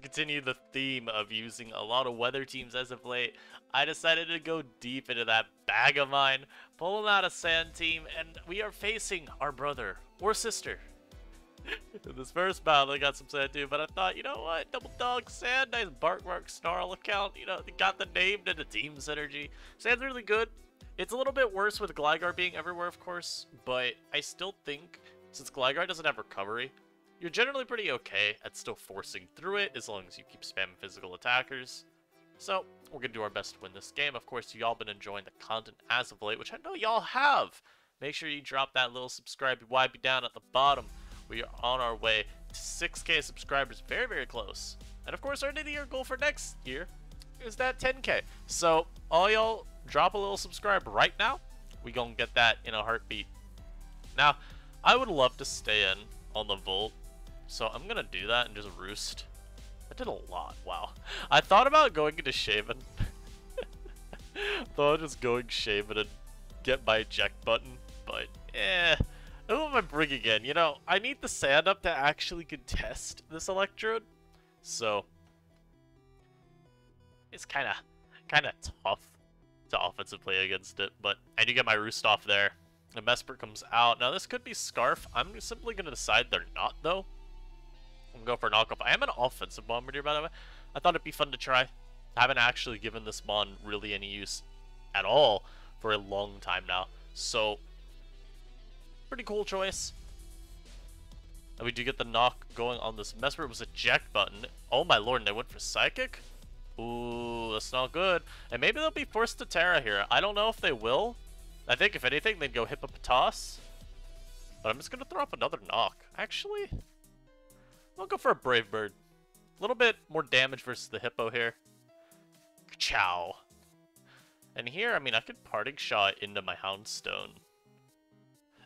continue the theme of using a lot of weather teams as of late, I decided to go deep into that bag of mine, pulling out a sand team, and we are facing our brother or sister. In this first battle, I got some sand too, but I thought, you know what? Double dog sand, nice Barkmark Snarl account. You know, they got the name to the team synergy. Sand's really good. It's a little bit worse with Gligar being everywhere, of course, but I still think, since Gligar doesn't have recovery, you're generally pretty okay at still forcing through it as long as you keep spamming physical attackers. So, we're going to do our best to win this game. Of course, y'all been enjoying the content as of late, which I know y'all have. Make sure you drop that little subscribe YB down at the bottom. We are on our way to 6K subscribers, very, very close. And of course, our end of the year goal for next year is that 10K. So, all y'all drop a little subscribe right now. We gonna get that in a heartbeat. Now, I would love to stay in on the Volt, so I'm gonna do that and just roost. I did a lot, wow. I thought about going into Shaman. Thought just going Shaman and get my eject button, but who am I bringing in? You know, I need the sand up to actually contest this Electrode, so it's kind of tough to offensive play against it. But I do get my roost off there. And Mesprit comes out. Now this could be Scarf. I'm simply gonna decide they're not though. I'm gonna go for a knockoff. I am an offensive Bombardier, by the way. I thought it'd be fun to try. I haven't actually given this Mon really any use at all for a long time now, so pretty cool choice. And we do get the knock going on this Mesprit. It was eject button. Oh my lord, and they went for Psychic? Ooh, that's not good. And maybe they'll be forced to Terra here. I don't know if they will. I think if anything, they'd go Hippopotas. But I'm just going to throw up another knock. Actually, I'll go for a Brave Bird. A little bit more damage versus the Hippo here. Chow. And here, I mean, I could Parting Shot into my Houndstone.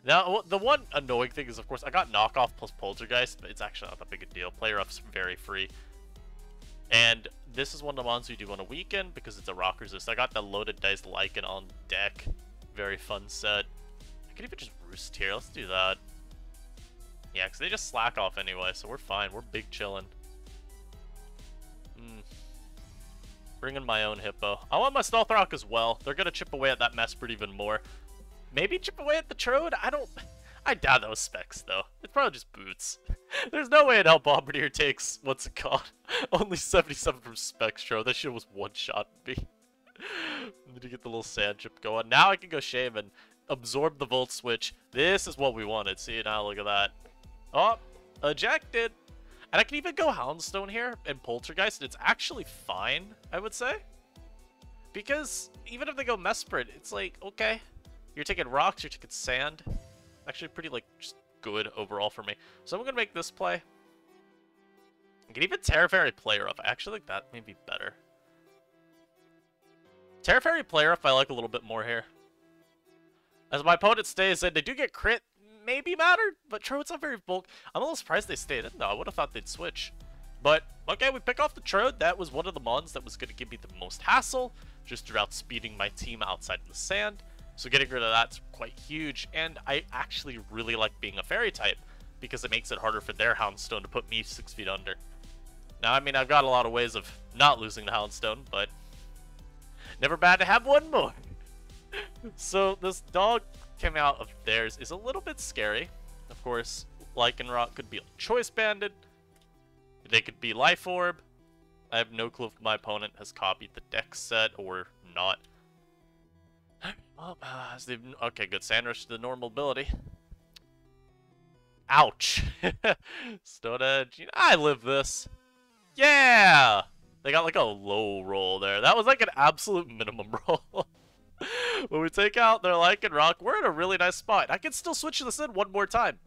Now, the one annoying thing is, of course, I got knockoff plus Poltergeist, but it's actually not that big a deal. Player up's very free. And this is one of the mons we do want to weaken because it's a rock resist. I got the Loaded Dice Lycanroc on deck. Very fun set. I could even just roost here. Let's do that. Yeah, because they just slack off anyway, so we're fine. We're big chillin'. Bring in my own Hippo. I want my Stealth Rock as well. They're going to chip away at that Mesprit even more. Maybe chip away at the Trode? I doubt that was Specs, though. It's probably just boots. There's no way in hell Bombardier takes, what's it called? Only 77 from Specs Trode. That shit was one-shot me. Need to get the little sand chip going. Now I can go Shaman, absorb the Volt Switch. This is what we wanted. See, now look at that. Oh, ejected. And I can even go Houndstone here and Poltergeist, and it's actually fine, I would say. Because even if they go Mesprit, it's like, okay. You're taking rocks, you're taking sand. Actually pretty, like, just good overall for me. So I'm going to make this play. I can even Terra Fairy Player Up. I actually think that may be better. Terra Fairy Player Up I like a little bit more here. As my opponent stays in, they do get crit. Maybe mattered, but Trode's not very bulk. I'm a little surprised they stayed in, though. I would have thought they'd switch. But, okay, we pick off the Trode. That was one of the mons that was going to give me the most hassle, just through outspeeding my team outside of the sand. So getting rid of that's quite huge, and I actually really like being a fairy type, because it makes it harder for their Houndstone to put me 6 feet under. Now, I mean, I've got a lot of ways of not losing the Houndstone, but never bad to have one more. So this dog came out of theirs is a little bit scary. Of course, Lycanroc could be Choice Banded. They could be Life Orb. I have no clue if my opponent has copied the deck set or not. Okay, good. Sand Rush to the normal ability. Ouch. Stone Edge. You know, I live this. Yeah! They got like a low roll there. That was like an absolute minimum roll. When we take out their Lycanroc, we're in a really nice spot. I can still switch this in one more time.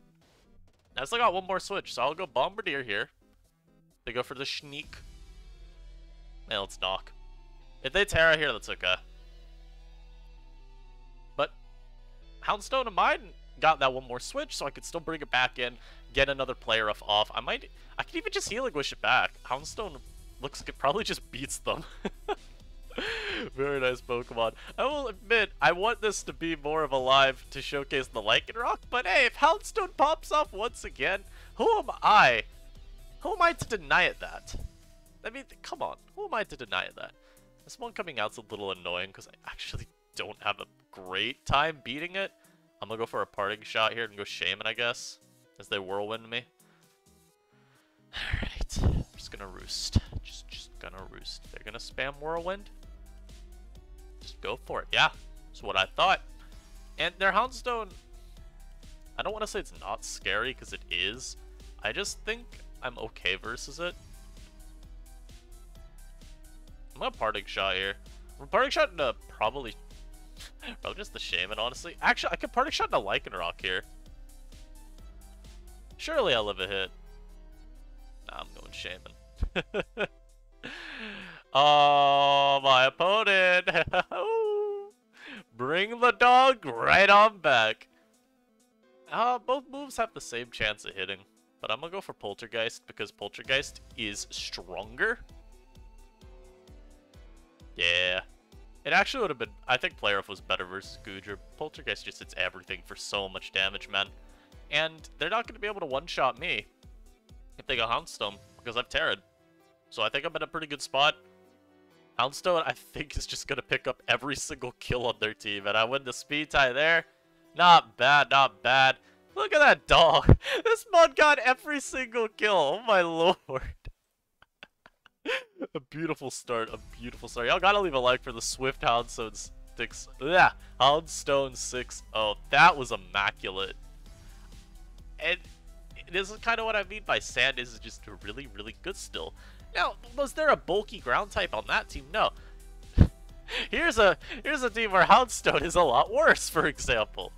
I still got one more switch, so I'll go Bombardier here. They go for the Sneak. And let's knock. If they Terra here, that's okay. But Houndstone of mine got that one more switch, so I could still bring it back in, get another player off. I could even just Healing Wish it back. Houndstone looks like it probably just beats them. Very nice Pokemon. I will admit, I want this to be more of a live to showcase the Lycanroc, but hey, if Houndstone pops off once again, who am I? Who am I to deny it that? I mean, come on. Who am I to deny that? This one coming out's a little annoying because I actually don't have a great time beating it. I'm gonna go for a parting shot here and go Shaman, I guess, as they whirlwind me. Alright, I'm just gonna roost. Just gonna roost. They're gonna spam whirlwind. Just go for it. Yeah, that's what I thought. And their Houndstone, I don't want to say it's not scary, because it is. I just think I'm okay versus it. I'm gonna parting shot here. I'm parting shot into probably just the Shaman, honestly. Actually, I could parting shot into Lycanroc here. Surely I'll live a hit. Nah, I'm going Shaman. Oh, my opponent. Bring the dog right on back. Both moves have the same chance of hitting, but I'm gonna go for Poltergeist because Poltergeist is stronger. Yeah. It actually would have been... I think Player Off was better versus Goodra. Poltergeist just hits everything for so much damage, man. And they're not going to be able to one-shot me if they go Houndstone, because I've Terra'd. So I think I'm in a pretty good spot. Houndstone, I think, is just going to pick up every single kill on their team, and I win the speed tie there. Not bad, not bad. Look at that dog. This mod got every single kill. Oh my lord. A beautiful start, a beautiful start. Y'all gotta leave a like for the Swift Houndstone 6. Yeah, Houndstone 6-0. That was immaculate. And this is kind of what I mean by Sand is just really, really good still. Now, was there a bulky ground type on that team? No. Here's a team where Houndstone is a lot worse, for example.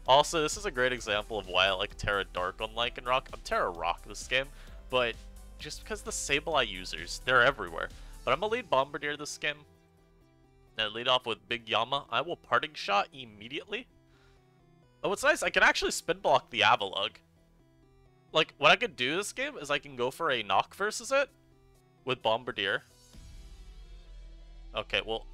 Also, this is a great example of why I like Terra Dark on Lycanroc. I'm Terra Rock this game, but just because the Sableye users, they're everywhere. But I'm gonna lead Bombardier this game. And lead off with Big Yama. I will parting shot immediately. Oh, what's nice, I can actually spin block the Avalugg. Like, what I could do this game is I can go for a knock versus it with Bombardier. Okay, well,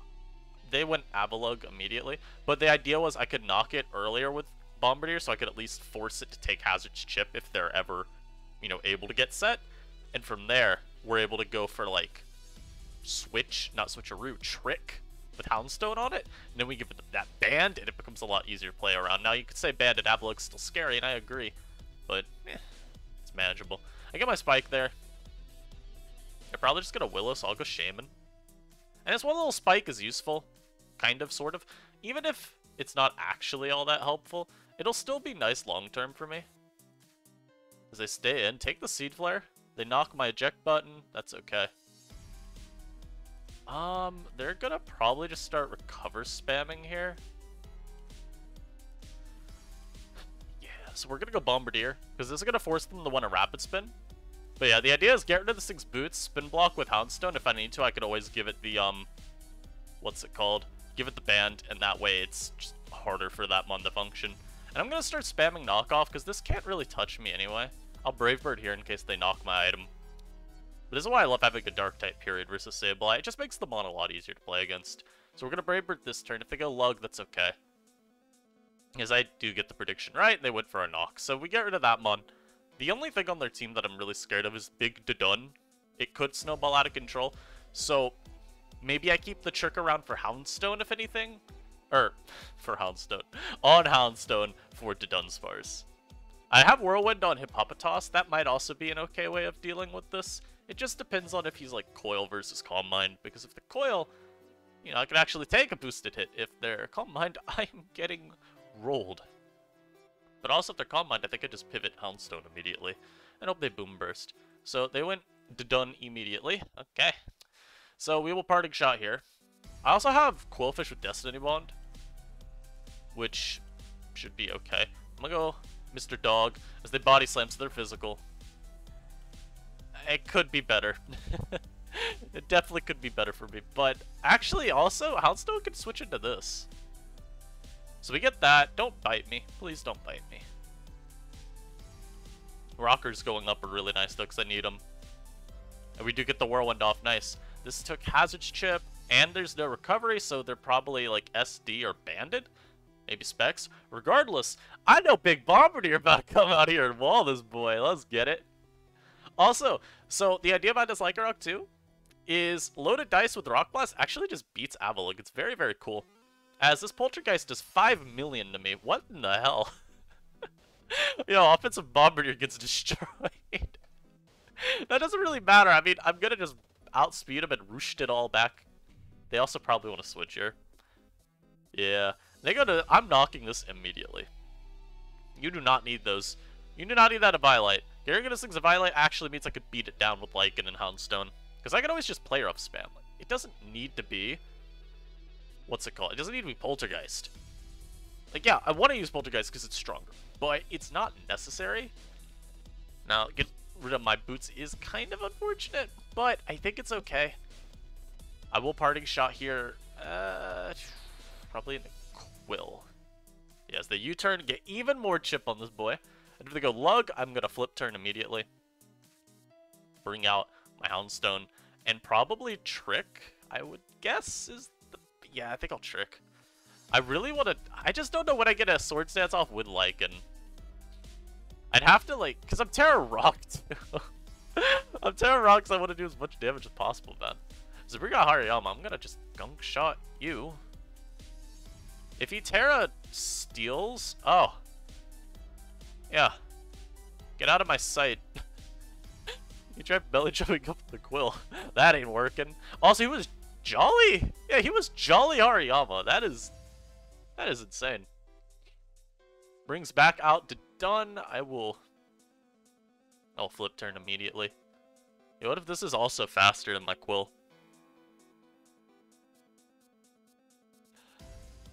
they went Avalugg immediately. But the idea was I could knock it earlier with Bombardier so I could at least force it to take Hazard's Chip if they're ever, you know, able to get set. And from there, we're able to go for, like, not switcheroo, trick with Houndstone on it. And then we give it that band, and it becomes a lot easier to play around. Now, you could say band and Avalugg's still scary, and I agree. But, it's manageable. I get my spike there. They're probably just going to Willow, so I'll go Shaman. And this one little spike is useful. Kind of, sort of. Even if it's not actually all that helpful, it'll still be nice long-term for me. As they stay in, take the Seed Flare. They knock my eject button. That's okay. They're gonna probably just start recover spamming here. Yeah, so we're gonna go Bombardier, because this is gonna force them to want a Rapid Spin. But yeah, the idea is get rid of this thing's boots, spin block with Houndstone. If I need to, I could always give it the, what's it called? Give it the band, and that way it's just harder for that mon to function. And I'm gonna start spamming knockoff, because this can't really touch me anyway. I'll Brave Bird here in case they knock my item. But this is why I love having a Dark type period versus Sableye. It just makes the mon a lot easier to play against. So we're going to Brave Bird this turn. If they go Lug, that's okay. Because I do get the prediction right, and they went for a knock. So we get rid of that mon. The only thing on their team that I'm really scared of is Big Dudun. It could snowball out of control. So maybe I keep the trick around for Houndstone, if anything. Or, for Houndstone. On Houndstone for Dudunsparce. I have Whirlwind on Hippopotas. That might also be an okay way of dealing with this. It just depends on if he's like Coil versus Calm Mind. Because if the Coil, you know, I can actually take a boosted hit. If they're Calm Mind, I'm getting rolled. But also if they're Calm Mind, I think I just pivot Houndstone immediately. And hope they Boom Burst. So they went done immediately. Okay. So we will parting shot here. I also have Quillfish with Destiny Bond, which should be okay. I'm gonna go Mr. Dog as they body slam, so they're physical. It could be better. It definitely could be better for me. But actually, also, Houndstone can switch into this. So we get that. Don't bite me. Please don't bite me. Rocker's going up are really nice, though, because I need them. And we do get the Whirlwind off. Nice. This took Hazard's Chip, and there's no recovery, so they're probably, like, SD or Banded. Maybe Specs. Regardless, I know Big Bombardier about to come out here and wall this boy. Let's get it. Also, so the idea behind this Lycanroc too is Loaded Dice with Rock Blast actually just beats Avalugg. It's very, very cool. As this Poltergeist does 5 million to me. What in the hell? Yo, Offensive Bombardier gets destroyed. That doesn't really matter. I mean, I'm gonna just outspeed him and roost it all back. They also probably want to switch here. Yeah. They go to... I'm knocking this immediately. You do not need those. You do not need that Avalugg. Getting rid of this thing's Avalugg actually means I could beat it down with Lycan and Houndstone. Because I can always just player up spam. It doesn't need to be... What's it called? It doesn't need to be Poltergeist. Like, yeah, I want to use Poltergeist because it's stronger. But it's not necessary. Now, get rid of my boots is kind of unfortunate. But I think it's okay. I will parting shot here. Probably in a Quill. Yes, the U-turn, get even more chip on this boy. And if they go Lug, I'm going to flip turn immediately. Bring out my Houndstone. And probably Trick, I would guess, is the... Yeah, I think I'll Trick. I really want to... I just don't know when I get a Sword Stance off with Lycan. I'd have to, like... Because I'm Terra Rock, too. I'm Terra Rock, because I want to do as much damage as possible, man. So if we got Hariyama, I'm going to just Gunk Shot you. If he Terra steals... Oh. Yeah. Get out of my sight. He tried belly jumping up the Quill. That ain't working. Also, he was jolly. Yeah, he was jolly Hariyama. That is insane. Brings back out to done. I'll flip turn immediately. Yo, what if this is also faster than my Quill?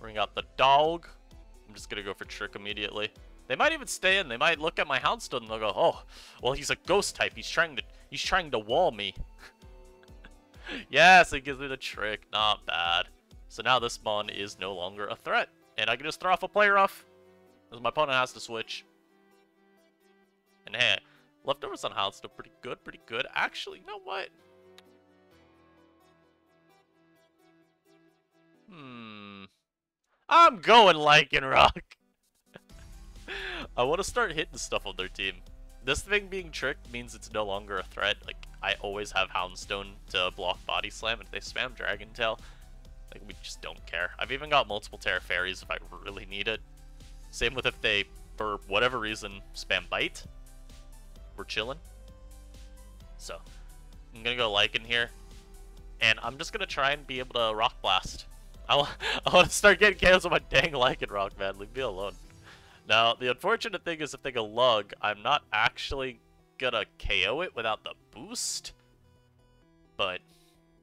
Bring out the dog. I'm just gonna go for Trick immediately. They might even stay in. They might look at my Houndstone and they'll go, "Oh, well, he's a ghost type. He's trying to wall me." Yes, it gives me the Trick. Not bad. So now this mon is no longer a threat, and I can just throw off a player off, because my opponent has to switch. And hey, leftovers on Houndstone, pretty good, pretty good. Actually, you know what? I'm going Lycanroc. I want to start hitting stuff on their team. This thing being tricked means it's no longer a threat. Like, I always have Houndstone to block Body Slam, and if they spam Dragon Tail, like, we just don't care. I've even got multiple Terra Fairies if I really need it. Same with if they, for whatever reason, spam Bite. We're chilling. So, I'm gonna go Lycan here, and I'm just gonna try and be able to Rock Blast. I want to start getting KOs on my dang Lycanroc, man. Leave me alone. Now, the unfortunate thing is if they go Lug, I'm not actually gonna KO it without the boost. But,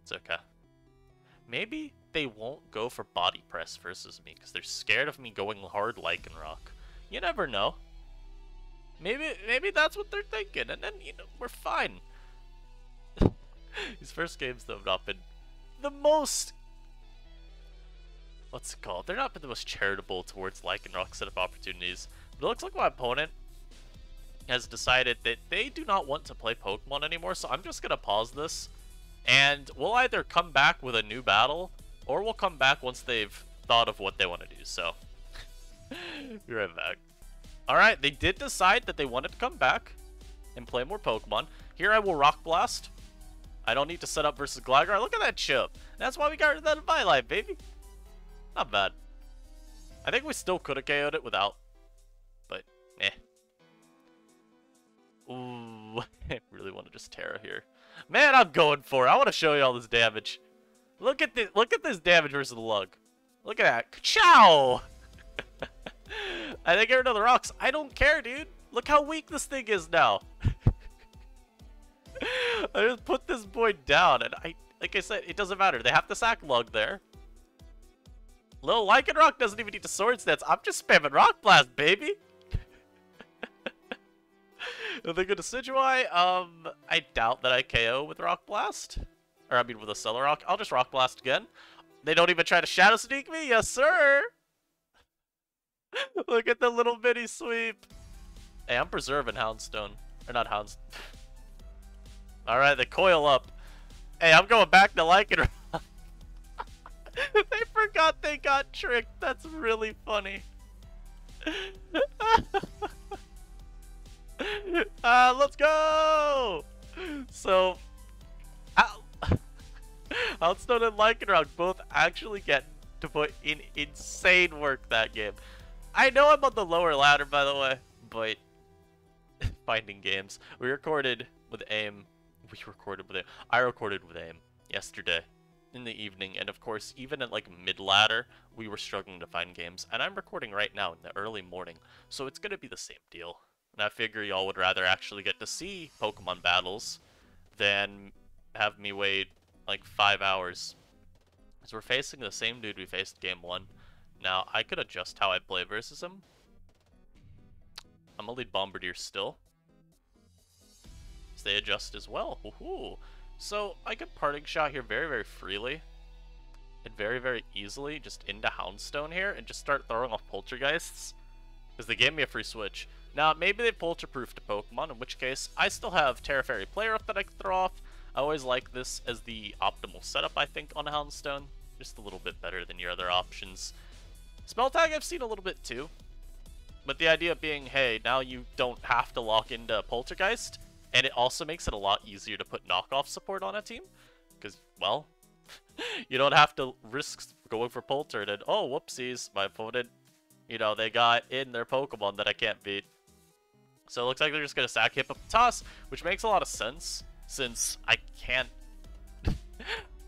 it's okay. Maybe they won't go for Body Press versus me, because they're scared of me going hard Lycanroc. You never know. Maybe that's what they're thinking, and then, you know, we're fine. These first games, though, have not been the most... What's it called? They're not been the most charitable towards Lycanroc set of opportunities. But it looks like my opponent has decided that they do not want to play Pokemon anymore, so I'm just going to pause this. And we'll either come back with a new battle, or we'll come back once they've thought of what they want to do, so... Be right back. Alright, they did decide that they wanted to come back and play more Pokemon. Here I will Rock Blast. I don't need to set up versus Gligar. Look at that chip. That's why we got rid of that Violet, baby. Not bad. I think we still could have KO'd it without. But, eh. Ooh, I really want to just Terra here. Man, I'm going for it. I want to show you all this damage. Look at this damage versus the Lug. Look at that. Ka-chow! I think get rid of the rocks. I don't care, dude. Look how weak this thing is now. I just put this boy down, and like I said, it doesn't matter. They have to sack Lug there. Little Lycanroc doesn't even need to Sword Stance. I'm just spamming Rock Blast, baby. If they go to Decidueye, I doubt that I KO with Rock Blast. Or, I mean, with a Celerock. I'll just Rock Blast again. They don't even try to Shadow Sneak me? Yes, sir! Look at the little mini sweep. Hey, I'm preserving Houndstone. Or not Houndstone. Alright, they coil up. Hey, I'm going back to Lycanroc. They forgot they got tricked. That's really funny. Let's go! So, Houndstone and Lycanroc both actually get to put in insane work that game. I know I'm on the lower ladder, by the way, but finding games. We recorded with AIM. I recorded with AIM yesterday in the evening, and of course, even at like mid-ladder, we were struggling to find games. And I'm recording right now in the early morning, so it's gonna be the same deal. And I figure y'all would rather actually get to see Pokemon battles than have me wait like 5 hours. Because we're facing the same dude we faced game 1. Now, I could adjust how I play versus him. I'm gonna lead Bombardier still. So they adjust as well. Woohoo! So I could Parting Shot here very, very freely. And very, very easily just into Houndstone here and just start throwing off Poltergeists. Because they gave me a free switch. Now, maybe they Polter-proofed a Pokemon, in which case I still have Terra Fairy Player Up that I can throw off. I always like this as the optimal setup, I think, on Houndstone. Just a little bit better than your other options. Spell Tag I've seen a little bit too. But the idea being, hey, now you don't have to lock into Poltergeist. And it also makes it a lot easier to put knockoff support on a team. Because, well, you don't have to risk going for Polter and then, oh, whoopsies, my opponent, you know, they got in their Pokemon that I can't beat. So it looks like they're just going to sack Hip Up Toss, which makes a lot of sense, since I can't...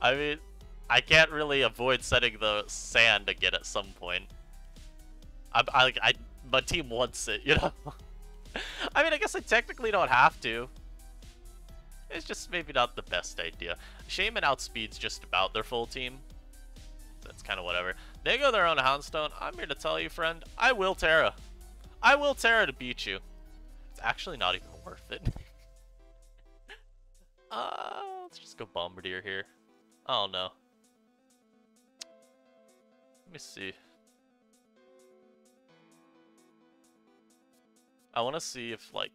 I mean, I can't really avoid setting the Sand again at some point. My team wants it, you know? I mean, I guess I technically don't have to. It's just maybe not the best idea. Shaman outspeeds just about their full team. That's kind of whatever. They go their own Houndstone. I'm here to tell you, friend, I will Terra. I will Terra to beat you. It's actually not even worth it. Let's just go Bombardier here. Oh no. Let me see. I want to see if, like,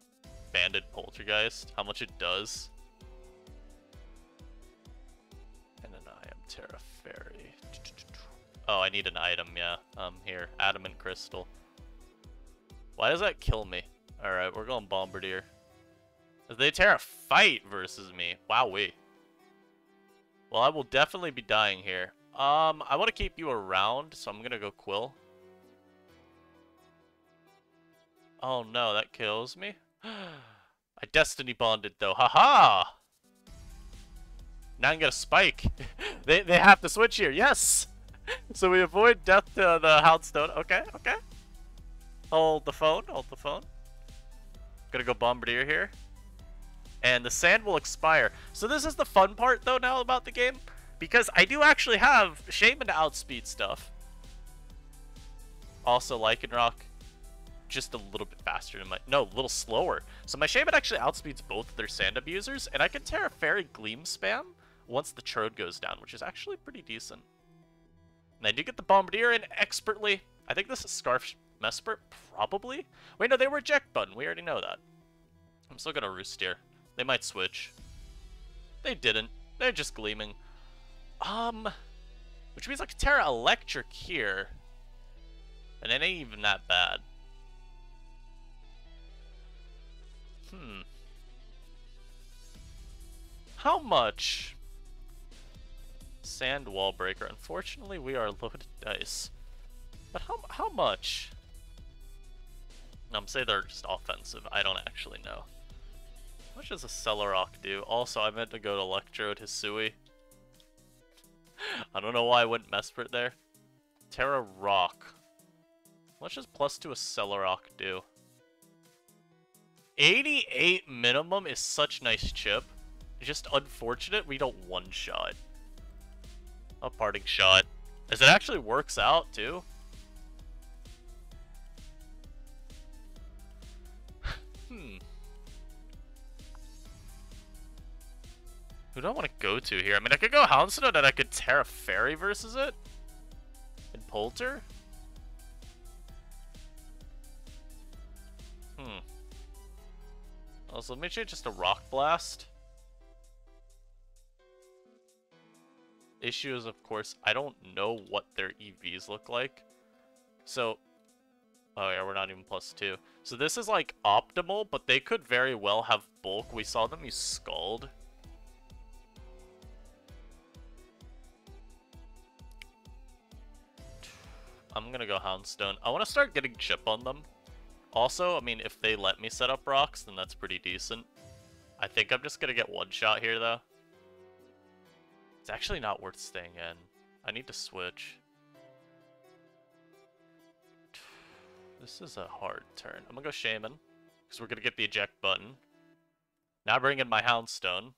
Banded Poltergeist, how much it does. And then I am Terra Fairy. Oh, I need an item, yeah. Here, Adamant Crystal. Why does that kill me? Alright, we're going Bombardier. They Terra Fight versus me. Wowee. Well, I will definitely be dying here. I want to keep you around, so I'm gonna go Quill. Oh no, that kills me. I Destiny Bonded though. Haha! Now I can get a Spike. they have to switch here. Yes! So we avoid death to the Houndstone. Okay, okay. Hold the phone. Hold the phone. Gonna go Bombardier here. And the Sand will expire. So this is the fun part though now about the game. Because I do actually have Shaman to outspeed stuff. Also Lycanroc. Just a little bit faster than a little slower. So my Shaman actually outspeeds both of their Sand abusers, and I can Terra Fairy Gleam spam once the Chode goes down, which is actually pretty decent. And I do get the Bombardier in expertly. I think this is Scarf Mesprit, probably. Wait, no, they were Eject Button. We already know that. I'm still gonna Roost here. They might switch. They didn't. They're just Gleaming. Which means I can Terra Electric here. And it ain't even that bad. How much? Sand Wall Breaker. Unfortunately, we are Loaded Dice. But how much? I'm saying they're just offensive. I don't actually know. How much does a Celorock do? Also, I meant to go to Electrode Hisui. I don't know why I went Mesprit there. Terra Rock. How much does +2 a Celorock do? 88 minimum is such nice chip. Just unfortunate we don't one-shot. A Parting Shot. As it actually works out, too. Who do I want to go to here? I mean, I could go Houndstone and I could Terra Fairy versus it. And Polter. Also, let me change just a Rock Blast. Issue is, of course, I don't know what their EVs look like. So, oh yeah, we're not even +2. So this is like optimal, but they could very well have bulk. We saw them use Scald. I'm gonna go Houndstone. I want to start getting chip on them. Also, I mean, if they let me set up rocks, then that's pretty decent. I think I'm just gonna get one shot here, though. It's actually not worth staying in. I need to switch. This is a hard turn. I'm gonna go Shaman, because we're gonna get the eject button. Now bring in my Houndstone.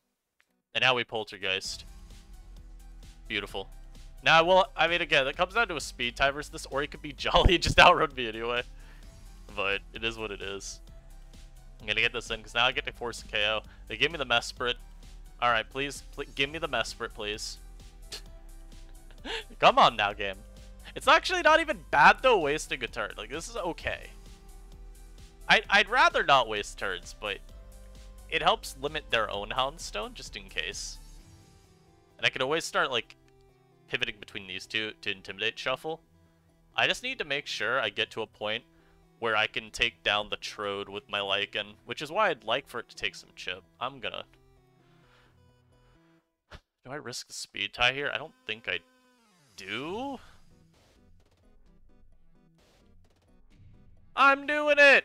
And now we Poltergeist. Beautiful. Now, well, I mean, again, it comes down to a speed tie versus this, or he could be jolly and just outrun me anyway. But it is what it is. I'm gonna get this in, because now I get to force a KO. They give me the Mesprit. Alright, please, give me the Mesprit, please. Come on now, game. It's actually not even bad, though, wasting a turn. Like, this is okay. I'd rather not waste turns, but it helps limit their own Houndstone, just in case. And I can always start, like, pivoting between these two to intimidate Shuffle. I just need to make sure I get to a point where I can take down the Trode with my Lycan, which is why I'd like for it to take some chip. I'm gonna... Do I risk the speed tie here? I don't think I do. I'm doing it!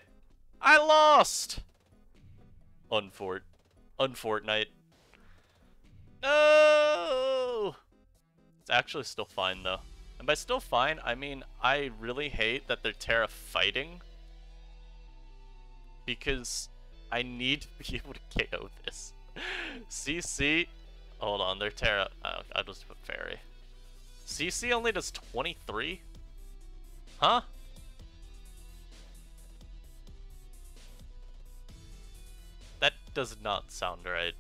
I lost! Unfortnite. No! It's actually still fine, though. And by still fine, I mean, I really hate that they're Terra fighting. Because I need to be able to KO this. CC... Hold on, they're Terra... I'll just put Fairy. CC only does 23? Huh? That does not sound right.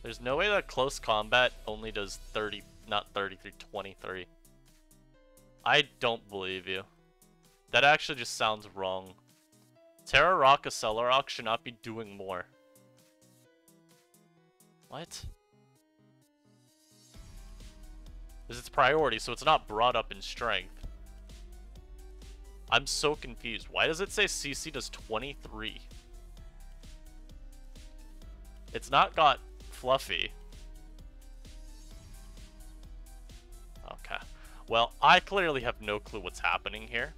There's no way that close combat only does 30, not 33, 23. I don't believe you. That actually just sounds wrong. Terra Rock Avalugg should not be doing more. What? Because it's priority, so it's not brought up in strength. I'm so confused. Why does it say CC does 23? It's not got Fluffy. Okay. Well, I clearly have no clue what's happening here.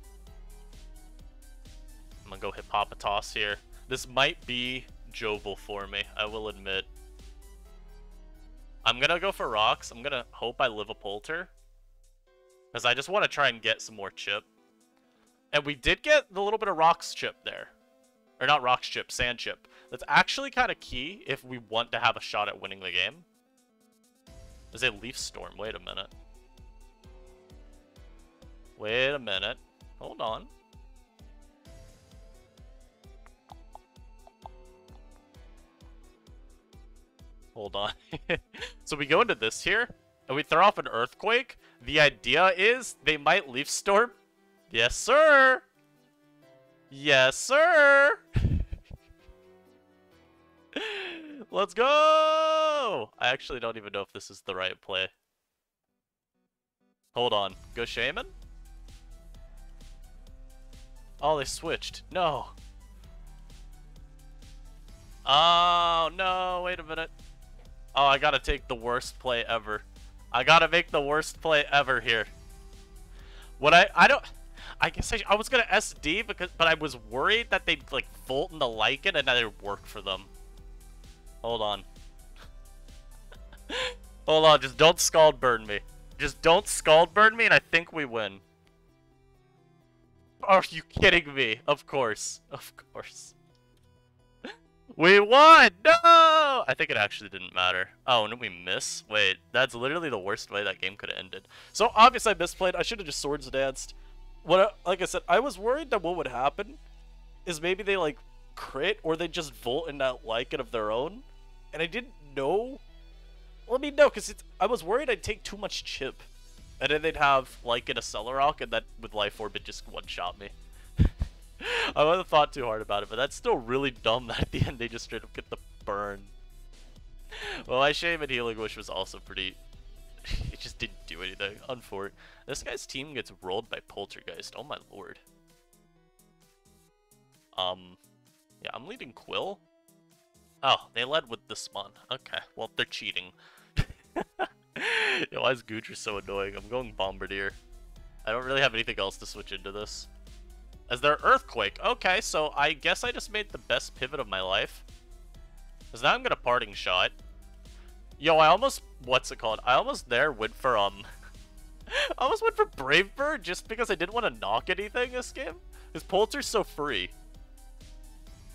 I'm gonna go Hippopotas here. This might be Jovial for me, I will admit. I'm gonna go for rocks. I'm gonna hope I live a Polter. Because I just want to try and get some more chip. And we did get the little bit of rocks chip there. Or not rocks chip, sand chip. That's actually kind of key if we want to have a shot at winning the game. There's a Leaf Storm. Wait a minute. Wait a minute. Hold on. Hold on. So we go into this here, and we throw off an Earthquake. The idea is they might Leaf Storm. Yes, sir! Yes, sir! Let's go! I actually don't even know if this is the right play. Hold on. Go Shaman? Oh, they switched. No. Oh, no. Wait a minute. Oh, I gotta take the worst play ever. I gotta make the worst play ever here. What I don't... I guess I was gonna SD, but I was worried that they'd, like, Volt in the Lycan and that it would work for them. Hold on. Hold on, just don't Scald Burn me. Just don't Scald Burn me and I think we win. Are you kidding me? Of course. Of course. We won! No! I think it actually didn't matter. Oh, and did we miss? Wait, that's literally the worst way that game could have ended. So, obviously I misplayed. I should have just Swords Danced. Like I said, I was worried that what would happen is maybe they, like, crit, or they just Volt and not Lycan of their own. And I didn't know. Well, I mean, no, because I was worried I'd take too much chip. And then they'd have Lycan a Avalugg, and that with Life Orb, it just one-shot me. I wouldn't have thought too hard about it, but that's still really dumb that at the end they just straight up get the burn. Well, my Shaman Healing Wish was also pretty... it just didn't do anything. Unfortunate. This guy's team gets rolled by Poltergeist. Oh my lord. Yeah, I'm leading Quill. Oh, they led with this mon. Okay, well, they're cheating. Yo, why is Goocher so annoying? I'm going Bombardier. I don't really have anything else to switch into this. As their Earthquake. Okay, so I guess I just made the best pivot of my life. Because now I'm gonna Parting Shot. Yo, I almost... What's it called? I almost went for, I almost went for Brave Bird just because I didn't want to knock anything this game. His Polter's so free.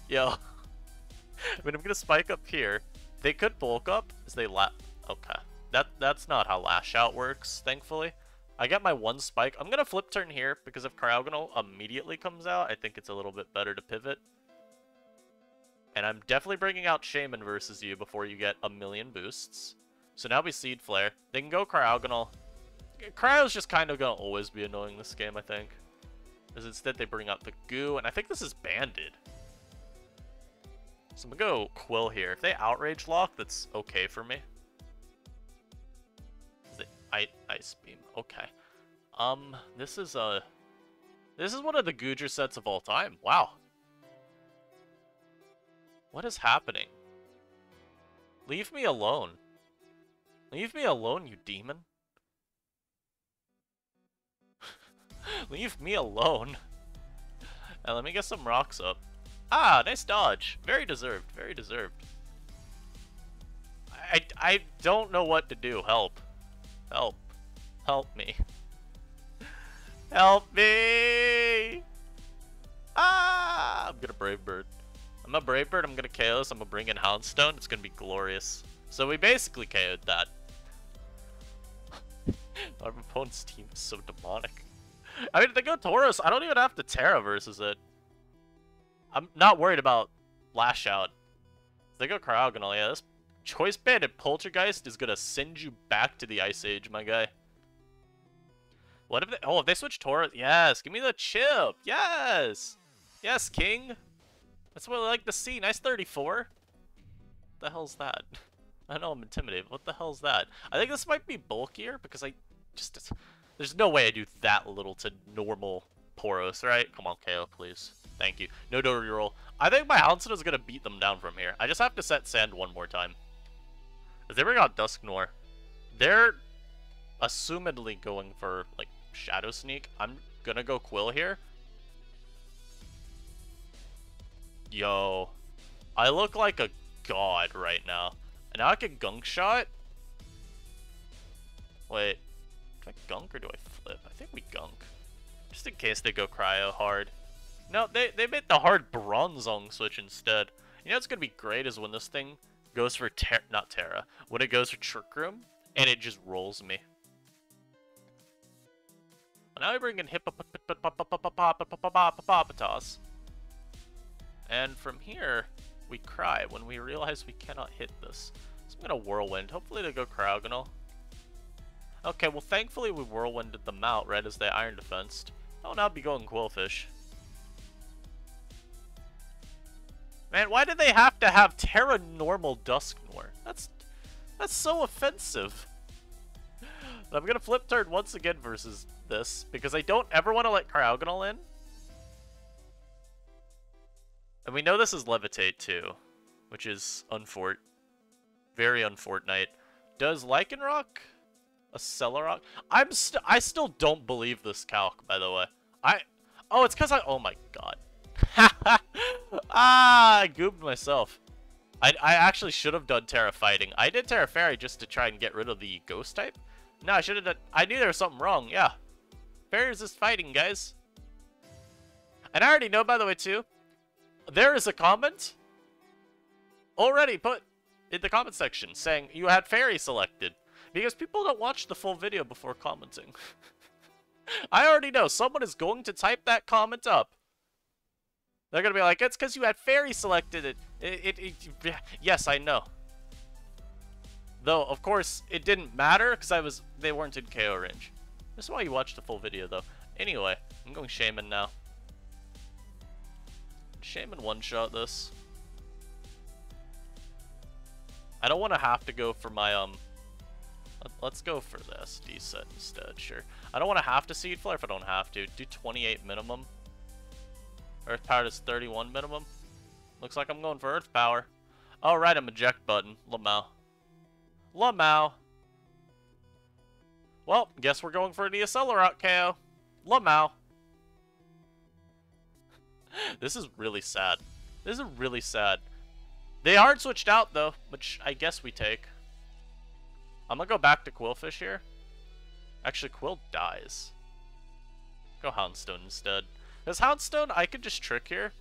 Yo. I mean, I'm gonna spike up here. They could bulk up as they Okay. That's not how Lash Out works, thankfully. I got my one spike. I'm gonna flip turn here because if Cryogonal immediately comes out, I think it's a little bit better to pivot. And I'm definitely bringing out Shaman versus you before you get a million boosts. So now we Seed Flare. They can go Cryogonal. Cryo's just kind of gonna always be annoying this game, I think. Because instead they bring out the Goo, and I think this is banded. So I'm gonna go Quill here. If they Outrage Lock, that's okay for me. Ice Beam. Okay. This is one of the Goodger sets of all time. Wow. What is happening? Leave me alone. Leave me alone, you demon. Leave me alone. Now let me get some rocks up. Ah, nice dodge. Very deserved. Very deserved. I don't know what to do. Help. Help. Help me. Help me! Ah! I'm gonna Brave Bird. I'm a Brave Bird, I'm gonna KO this, I'm gonna bring in Houndstone, it's gonna be glorious. So we basically KO'd that. Our opponent's team is so demonic. I mean, if they go Tauros, I don't even have to Terra versus it. I'm not worried about Lash Out. If they go Cryogonal, yeah, this Choice Banded Poltergeist is gonna send you back to the Ice Age, my guy. What if they... Oh, if they switch Tauros... Yes, give me the chip! Yes! Yes, King! That's what I like to see. Nice 34. What the hell's that? I know I'm intimidated, but what the hell's that? I think this might be bulkier, because I just... There's no way I do that little to normal Poros, right? Come on, KO, please. Thank you. No Dory roll. I think my Houndstone is going to beat them down from here. I just have to set Sand one more time. If they bring out Dusknoir, they're assumedly going for, like, Shadow Sneak. I'm going to go Quill here. Yo. I look like a god right now. And now I can Gunk Shot. Wait. Do I Gunk or do I flip? I think we Gunk. Just in case they go Cryo hard. No, they made the hard Bronzong switch instead. You know what's going to be great is when this thing goes for not Terra. When it goes for Trick Room, and it just rolls me. Now we bring in Hippopotamus. And from here, we cry when we realize we cannot hit this. So I'm going to Whirlwind. Hopefully they go Cryogonal. Okay, well thankfully we Whirlwinded them out right as they Iron Defensed. Oh, now I'd be going Quillfish. Man, why did they have to have Terra Normal Dusknoir? That's so offensive. But I'm gonna flip turn once again versus this, because I don't ever want to let Cryogonal in. And we know this is Levitate too, which is very unfortunate. Does Lycanroc a Cellarrock? I still don't believe this calc, by the way. Oh, it's because oh my god. I goobed myself. I actually should have done Terra Fighting. I did Terra Fairy just to try and get rid of the Ghost type. No, I should have done... I knew there was something wrong, yeah. Fairy resist fighting, guys. And I already know, by the way, too, there is a comment already put in the comment section saying you had Fairy selected. Because people don't watch the full video before commenting. I already know. Someone is going to type that comment up. They're going to be like, it's because you had Fairy selected. Yes, I know. Though, of course, it didn't matter because they weren't in KO range. This is why you watch the full video, though. Anyway, I'm going Shaman now. Shaman one-shot this. I don't want to have to go for my, let's go for this D-set instead, sure. I don't want to have to Seed Flare if I don't have to. Do 28 minimum. Earth Power is 31 minimum. Looks like I'm going for Earth Power. Oh, right, I'm eject button. Lamau. Lamau. Well, guess we're going for the Accelerock KO. Lamau. This is really sad. This is really sad. They hard switched out though, which I guess we take. I'm gonna go back to Quillfish here. Actually, Quill dies. Go Houndstone instead. Because Houndstone, I could just trick here.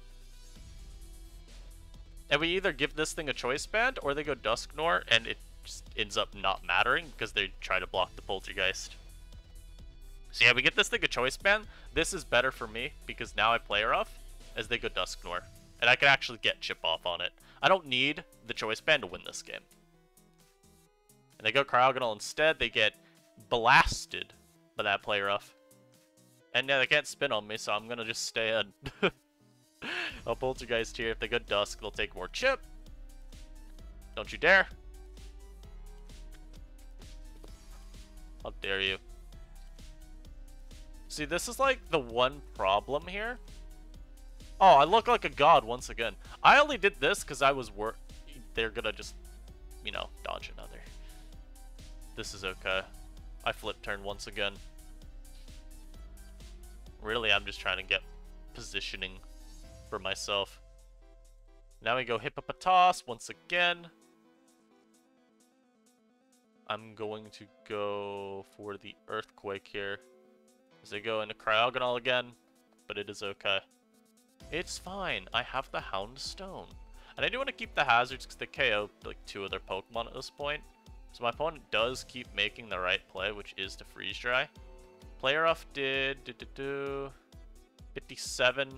And we either give this thing a choice band, or they go Dusknoir, and it just ends up not mattering because they try to block the Poltergeist. So yeah, we get this thing a choice band. This is better for me because now I play rough as they go Dusknoir. And I can actually get chip off on it. I don't need the choice band to win this game. And they go Cryogonal instead. They get blasted by that play rough. And yeah, they can't spin on me, so I'm gonna just stay in. I'll Poltergeist here. If they go Dusk, they'll take more chip. Don't you dare. How dare you. See, this is like the one problem here. Oh, I look like a god once again. I only did this because I was they're gonna just, you know, dodge another. This is okay. I flip turn once again. Really, I'm just trying to get positioning for myself. Now we go Hippopotas once again. I'm going to go for the Earthquake here. As they go into Cryogonal again, but it is okay. It's fine. I have the Houndstone. And I do want to keep the hazards because they KO like 2 of their Pokemon at this point. So my opponent does keep making the right play, which is to Freeze Dry. Player off did 57.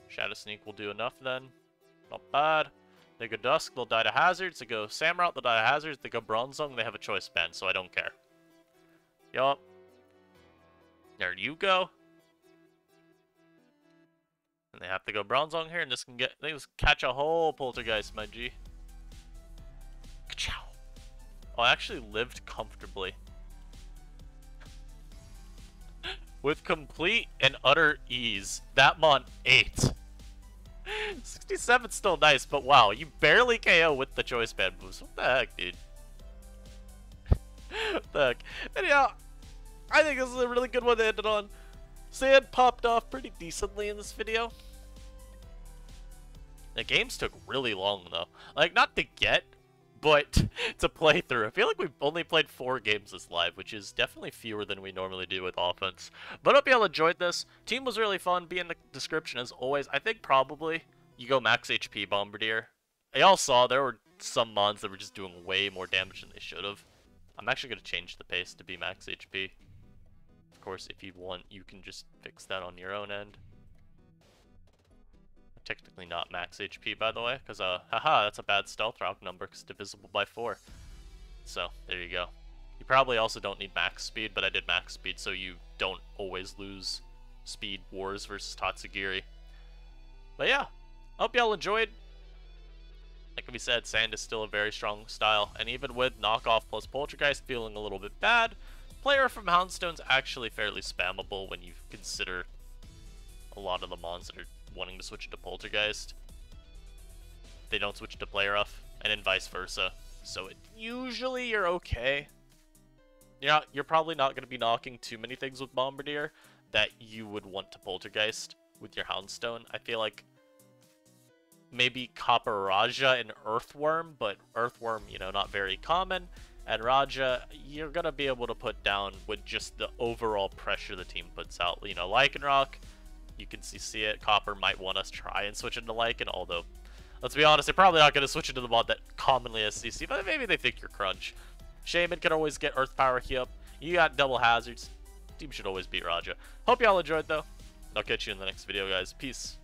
Shadow Sneak will do enough then. Not bad. They go Dusk, they'll die to hazards. They go Samrout, they'll die to hazards. They go Bronzong, they have a choice band, so I don't care. Yup. There you go. And they have to go Bronzong here, and this can get, they just catch a whole Poltergeist, my G. Ka-chow. Oh, I actually lived comfortably. With complete and utter ease. That Mon 8. 67's still nice, but wow, you barely KO with the choice band moves. What the heck, dude? What the heck? Anyhow, I think this is a really good one to end it on. Sand popped off pretty decently in this video. The games took really long, though. Like, not to get, but to play through. I feel like we've only played 4 games this live, which is definitely fewer than we normally do with offense. But I hope y'all enjoyed this. Team was really fun. Be in the description as always. I think probably you go max HP Bombardier. Y'all saw there were some mons that were just doing way more damage than they should have. I'm actually going to change the pace to be max HP. Of course, if you want, you can just fix that on your own end. Technically not max HP, by the way, because, haha, that's a bad stealth route number, because divisible by 4. So, there you go. You probably also don't need max speed, but I did max speed, so you don't always lose speed wars versus Tatsugiri. But yeah, hope y'all enjoyed. Like we said, Sand is still a very strong style, and even with knockoff plus Poltergeist feeling a little bit bad, player from Houndstone's actually fairly spammable when you consider a lot of the mons that are wanting to switch it to Poltergeist. They don't switch to Play Rough, and then vice versa. So usually you're okay. You're probably not going to be knocking too many things with Bombardier that you would want to Poltergeist with your Houndstone. I feel like maybe Copper Raja and Earthworm, but Earthworm, you know, not very common. And Raja, you're going to be able to put down with just the overall pressure the team puts out. You know, Lycanroc, you can see it. Copper might want us to try and switch into Lycan, although, let's be honest, they're probably not going to switch into the mod that commonly has CC, but maybe they think you're Crunch. Shaman can always get Earth Power Heal up. You got double hazards. Team should always beat Raja. Hope y'all enjoyed, though. I'll catch you in the next video, guys. Peace.